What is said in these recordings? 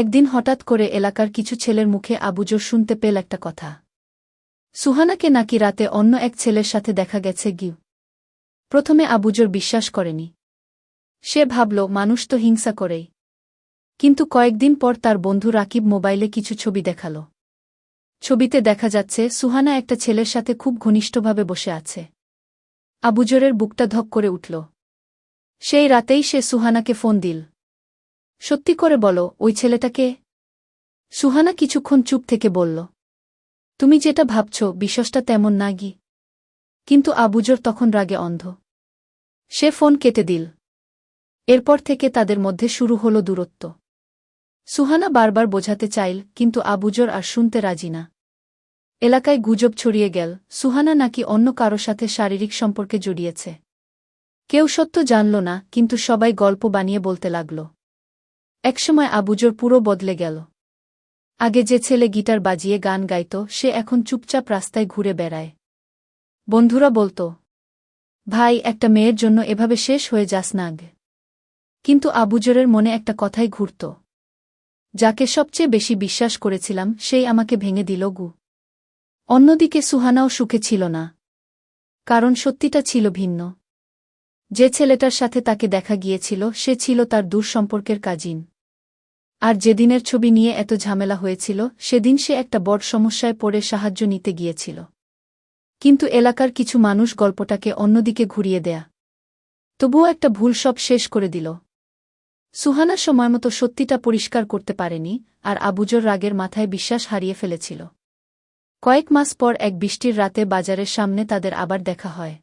একদিন হঠাৎ করে এলাকার কিছু ছেলের মুখে আবুজর শুনতে পেল একটা কথা। সুহানাকে নাকি রাতে অন্য এক ছেলের সাথে দেখা গেছে গিউ। প্রথমে আবুজর বিশ্বাস করেনি। সে ভাবল মানুষ তো হিংসা করেই। কিন্তু কয়েকদিন পর তার বন্ধু রাকিব মোবাইলে কিছু ছবি দেখাল। ছবিতে দেখা যাচ্ছে সুহানা একটা ছেলের সাথে খুব ঘনিষ্ঠভাবে বসে আছে। আবুজরের বুকটা ধক করে উঠল। সেই রাতেই সে সুহানাকে ফোন দিল। সত্যি করে বলো, ওই ছেলেটা কে? সুহানা কিছুক্ষণ চুপ থেকে বলল, তুমি যেটা ভাবছ বিশ্বাসটা তেমন না গি। কিন্তু আবুজর তখন রাগে অন্ধ। সে ফোন কেটে দিল। এরপর থেকে তাদের মধ্যে শুরু হল দূরত্ব। সুহানা বারবার বোঝাতে চাইল, কিন্তু আবুজর আর শুনতে রাজি না। এলাকায় গুজব ছড়িয়ে গেল সুহানা নাকি অন্য কারো সাথে শারীরিক সম্পর্কে জড়িয়েছে। কেউ সত্য জানল না, কিন্তু সবাই গল্প বানিয়ে বলতে লাগল। একসময় আবুজর পুরো বদলে গেল। আগে যে ছেলে গিটার বাজিয়ে গান গাইত সে এখন চুপচাপ রাস্তায় ঘুরে বেড়ায়। বন্ধুরা বলত, ভাই, একটা মেয়ের জন্য এভাবে শেষ হয়ে যাস না আগে। কিন্তু আবুজরের মনে একটা কথাই ঘুরত, যাকে সবচেয়ে বেশি বিশ্বাস করেছিলাম সেই আমাকে ভেঙে দিল গু। অন্যদিকে সুহানাও সুখে ছিল না। কারণ সত্যিটা ছিল ভিন্ন। যে ছেলেটার সাথে তাকে দেখা গিয়েছিল সে ছিল তার দূর সম্পর্কের কাজিন। আর যেদিনের ছবি নিয়ে এত ঝামেলা হয়েছিল সেদিন সে একটা বড় সমস্যায় পড়ে সাহায্য নিতে গিয়েছিল। কিন্তু এলাকার কিছু মানুষ গল্পটাকে অন্যদিকে ঘুরিয়ে দেয়া। তবুও একটা ভুল সব শেষ করে দিল। সুহানা সময়মতো সত্যিটা পরিষ্কার করতে পারেনি, আর আবুজর রাগের মাথায় বিশ্বাস হারিয়ে ফেলেছিল। কয়েক মাস পর এক বৃষ্টির রাতে বাজারের সামনে তাদের আবার দেখা হয়।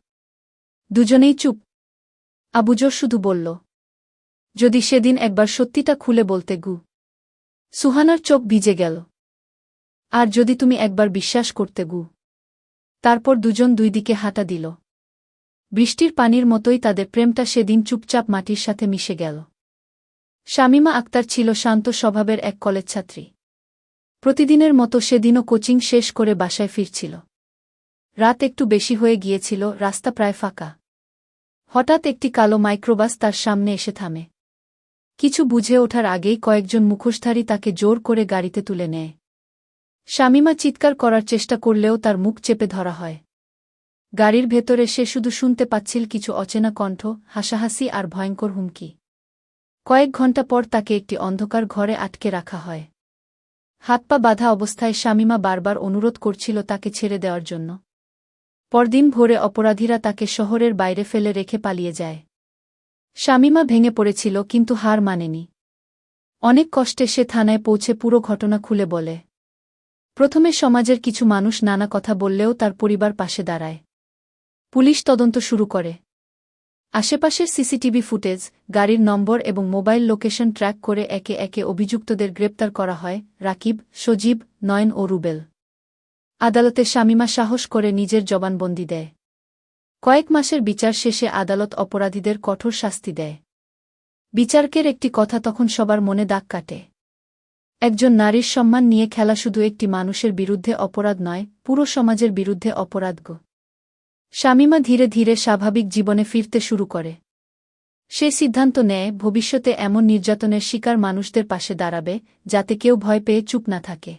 দুজনেই চুপ। আবুজর শুধু বলল, যদি সেদিন একবার সত্যিটা খুলে বলতে গু। সুহানার চোখ ভিজে গেল। আর যদি তুমি একবার বিশ্বাস করতে গু। তারপর দুজন দুই দিকে হাঁটা দিল। বৃষ্টির পানির মতোই তাদের প্রেমটা সেদিন চুপচাপ মাটির সাথে মিশে গেল। শামিমা আক্তার ছিল শান্ত স্বভাবের এক কলেজ ছাত্রী। প্রতিদিনের মতো সেদিনও কোচিং শেষ করে বাসায় ফিরছিল। রাত একটু বেশি হয়ে গিয়েছিল, রাস্তা প্রায় ফাঁকা। হঠাৎ একটি কালো মাইক্রোবাস তার সামনে এসে থামে। কিছু বুঝে ওঠার আগেই কয়েকজন মুখোশধারী তাকে জোর করে গাড়িতে তুলে নেয়। শামিমা চিৎকার করার চেষ্টা করলেও তার মুখ চেপে ধরা হয়। গাড়ির ভেতরে সে শুধু শুনতে পাচ্ছিল কিছু অচেনা কণ্ঠ, হাসাহাসি আর ভয়ঙ্কর হুমকি। কয়েক ঘণ্টা পর তাকে একটি অন্ধকার ঘরে আটকে রাখা হয়। হাত পা বাঁধা অবস্থায় শামিমা বারবার অনুরোধ করছিল তাকে ছেড়ে দেওয়ার জন্য। পরদিন ভোরে অপরাধীরা তাকে শহরের বাইরে ফেলে রেখে পালিয়ে যায়। শামিমা ভেঙে পড়েছিল, কিন্তু হার মানেনি। অনেক কষ্টে সে থানায় পৌঁছে পুরো ঘটনা খুলে বলে। প্রথমে সমাজের কিছু মানুষ নানা কথা বললেও তার পরিবার পাশে দাঁড়ায়। পুলিশ তদন্ত শুরু করে। আশেপাশের সিসিটিভি ফুটেজ, গাড়ির নম্বর এবং মোবাইল লোকেশন ট্র্যাক করে একে একে অভিযুক্তদের গ্রেপ্তার করা হয়: রাকিব, সজীব, নয়ন ও রুবেল। আদালতে শামিমা সাহস করে নিজের জবানবন্দি দেয়। কয়েক মাসের বিচার শেষে আদালত অপরাধীদের কঠোর শাস্তি দেয়। বিচারকের একটি কথা তখন সবার মনে দাগ কাটে। একজন নারীর সম্মান নিয়ে খেলা শুধু একটি মানুষের বিরুদ্ধে অপরাধ নয়, পুরো সমাজের বিরুদ্ধে অপরাধ। শামিমা ধীরে ধীরে স্বাভাবিক জীবনে ফিরতে শুরু করে। সে সিদ্ধান্ত নেয় ভবিষ্যতে এমন নির্যাতনের শিকার মানুষদের পাশে দাঁড়াবে, যাতে কেউ ভয় পেয়ে চুপ না থাকে।